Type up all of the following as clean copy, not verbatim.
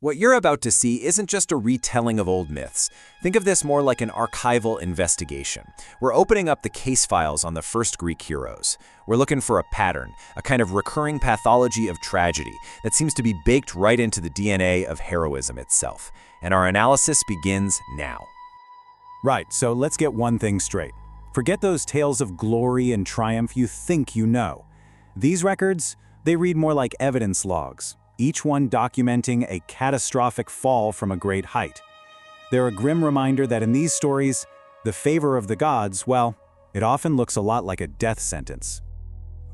What you're about to see isn't just a retelling of old myths. Think of this more like an archival investigation. We're opening up the case files on the first Greek heroes. We're looking for a pattern, a kind of recurring pathology of tragedy that seems to be baked right into the DNA of heroism itself. And our analysis begins now. Right, so let's get one thing straight. Forget those tales of glory and triumph you think you know. These records, they read more like evidence logs, each one documenting a catastrophic fall from a great height. They're a grim reminder that in these stories, the favor of the gods, well, it often looks a lot like a death sentence.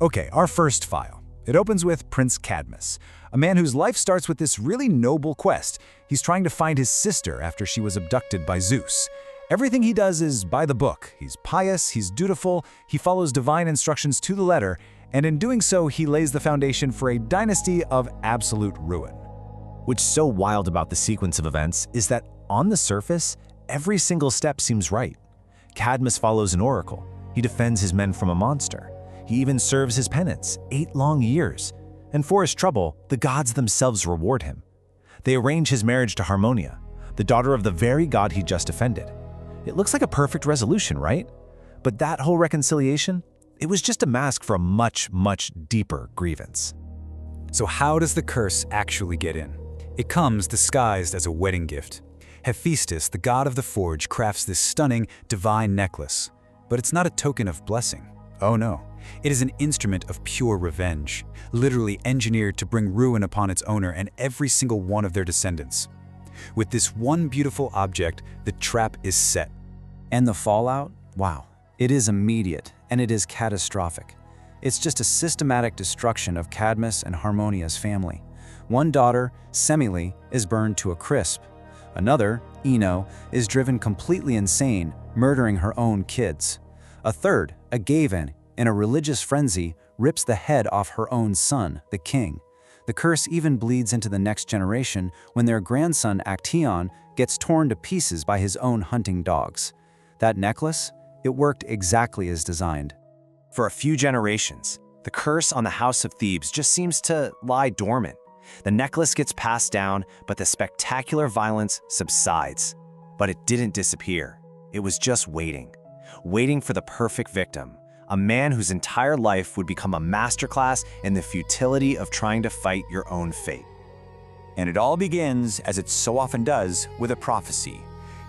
Okay, our first file. It opens with Prince Cadmus, a man whose life starts with this really noble quest. He's trying to find his sister after she was abducted by Zeus. Everything he does is by the book. He's pious, he's dutiful, he follows divine instructions to the letter, and in doing so, he lays the foundation for a dynasty of absolute ruin. What's so wild about the sequence of events is that on the surface, every single step seems right. Cadmus follows an oracle. He defends his men from a monster. He even serves his penance, 8 long years. And for his trouble, the gods themselves reward him. They arrange his marriage to Harmonia, the daughter of the very god he just offended. It looks like a perfect resolution, right? But that whole reconciliation, it was just a mask for a much, much deeper grievance. So how does the curse actually get in? It comes disguised as a wedding gift. Hephaestus, the god of the forge, crafts this stunning, divine necklace. But it's not a token of blessing. Oh no. It is an instrument of pure revenge, literally engineered to bring ruin upon its owner and every single one of their descendants. With this one beautiful object, the trap is set. And the fallout? Wow. It is immediate, and it is catastrophic. It's just a systematic destruction of Cadmus and Harmonia's family. One daughter, Semele, is burned to a crisp. Another, Ino, is driven completely insane, murdering her own kids. A third, Agave, in a religious frenzy, rips the head off her own son, the king. The curse even bleeds into the next generation when their grandson Actaeon gets torn to pieces by his own hunting dogs. That necklace? It worked exactly as designed. For a few generations, the curse on the House of Thebes just seems to lie dormant. The necklace gets passed down, but the spectacular violence subsides. But it didn't disappear. It was just waiting for the perfect victim. A man whose entire life would become a masterclass in the futility of trying to fight your own fate. And it all begins, as it so often does, with a prophecy.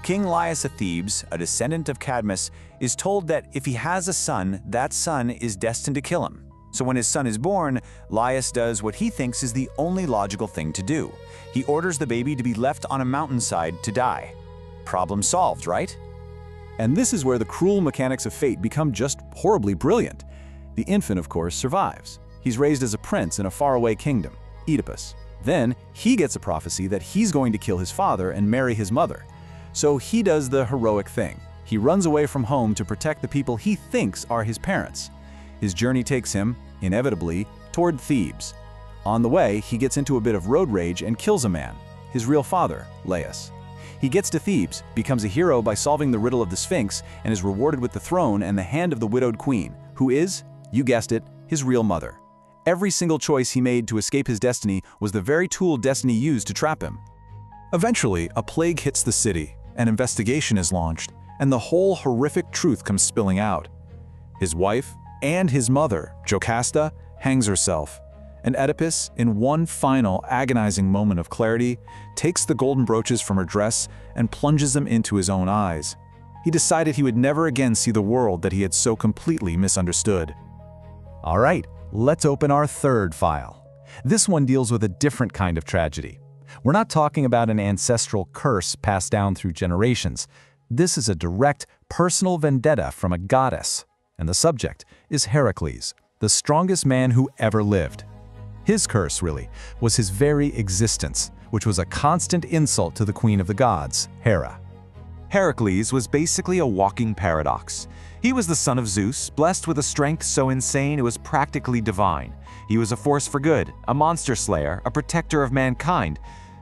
King Laius of Thebes, a descendant of Cadmus, is told that if he has a son, that son is destined to kill him. So when his son is born, Laius does what he thinks is the only logical thing to do. He orders the baby to be left on a mountainside to die. Problem solved, right? And this is where the cruel mechanics of fate become just horribly brilliant. The infant, of course, survives. He's raised as a prince in a faraway kingdom, Oedipus. Then he gets a prophecy that he's going to kill his father and marry his mother. So he does the heroic thing. He runs away from home to protect the people he thinks are his parents. His journey takes him, inevitably, toward Thebes. On the way, he gets into a bit of road rage and kills a man, his real father, Laius. He gets to Thebes, becomes a hero by solving the riddle of the Sphinx, and is rewarded with the throne and the hand of the widowed queen, who is, you guessed it, his real mother. Every single choice he made to escape his destiny was the very tool destiny used to trap him. Eventually, a plague hits the city, an investigation is launched, and the whole horrific truth comes spilling out. His wife and his mother, Jocasta, hangs herself, and Oedipus, in one final agonizing moment of clarity, takes the golden brooches from her dress and plunges them into his own eyes. He decided he would never again see the world that he had so completely misunderstood. All right, let's open our third file. This one deals with a different kind of tragedy. We're not talking about an ancestral curse passed down through generations. This is a direct, personal vendetta from a goddess. And the subject is Hercules, the strongest man who ever lived. His curse, really, was his very existence, which was a constant insult to the queen of the gods, Hera. Hercules was basically a walking paradox. He was the son of Zeus, blessed with a strength so insane it was practically divine. He was a force for good, a monster slayer, a protector of mankind.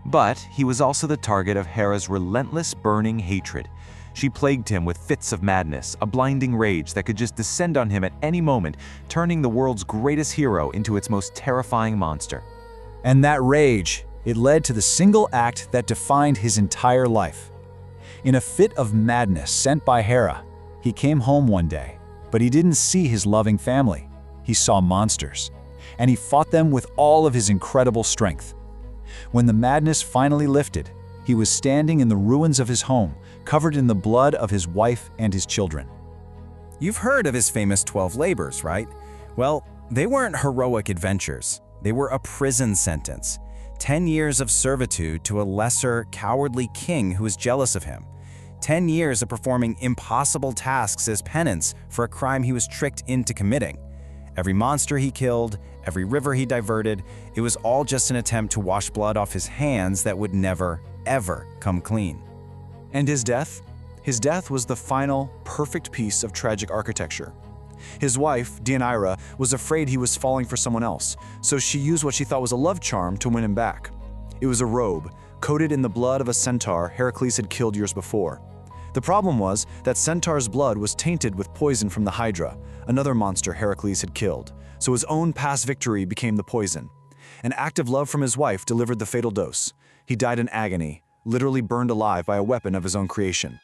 But he was also the target of Hera's relentless, burning hatred. She plagued him with fits of madness, a blinding rage that could just descend on him at any moment, turning the world's greatest hero into its most terrifying monster. And that rage, It led to the single act that defined his entire life. In a fit of madness sent by Hera, he came home one day, but he didn't see his loving family. He saw monsters, and he fought them with all of his incredible strength. When the madness finally lifted, he was standing in the ruins of his home, covered in the blood of his wife and his children. You've heard of his famous 12 labors, right? Well, they weren't heroic adventures. They were a prison sentence. 10 years of servitude to a lesser, cowardly king who was jealous of him. 10 years of performing impossible tasks as penance for a crime he was tricked into committing. Every monster he killed, every river he diverted, it was all just an attempt to wash blood off his hands that would never, ever come clean. And his death? His death was the final, perfect piece of tragic architecture. His wife, Deianira, was afraid he was falling for someone else, so she used what she thought was a love charm to win him back. It was a robe, coated in the blood of a centaur Hercules had killed years before. The problem was that centaur's blood was tainted with poison from the Hydra, another monster Hercules had killed, so his own past victory became the poison. An act of love from his wife delivered the fatal dose. He died in agony, literally burned alive by a weapon of his own creation.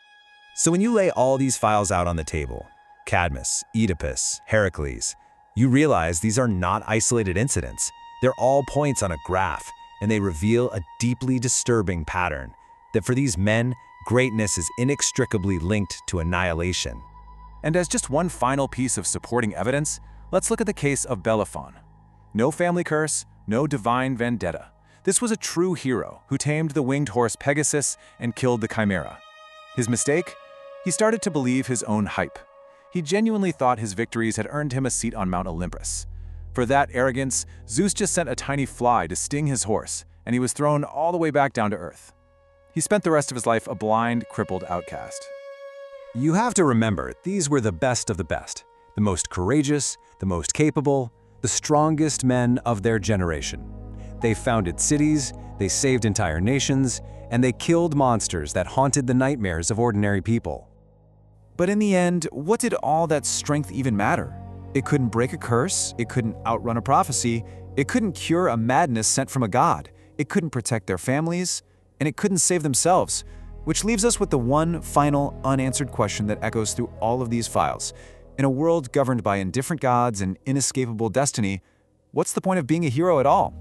So when you lay all these files out on the table, Cadmus, Oedipus, Hercules, you realize these are not isolated incidents. They're all points on a graph, and they reveal a deeply disturbing pattern that for these men, greatness is inextricably linked to annihilation. And as just one final piece of supporting evidence, let's look at the case of Bellerophon. No family curse, no divine vendetta. This was a true hero who tamed the winged horse Pegasus and killed the Chimera. His mistake? He started to believe his own hype. He genuinely thought his victories had earned him a seat on Mount Olympus. For that arrogance, Zeus just sent a tiny fly to sting his horse, and he was thrown all the way back down to earth. He spent the rest of his life a blind, crippled outcast. You have to remember, these were the best of the best, the most courageous, the most capable, the strongest men of their generation. They founded cities, they saved entire nations, and they killed monsters that haunted the nightmares of ordinary people. But in the end, what did all that strength even matter? It couldn't break a curse, it couldn't outrun a prophecy, it couldn't cure a madness sent from a god, it couldn't protect their families, and it couldn't save themselves. Which leaves us with the one final unanswered question that echoes through all of these files. In a world governed by indifferent gods and inescapable destiny, what's the point of being a hero at all?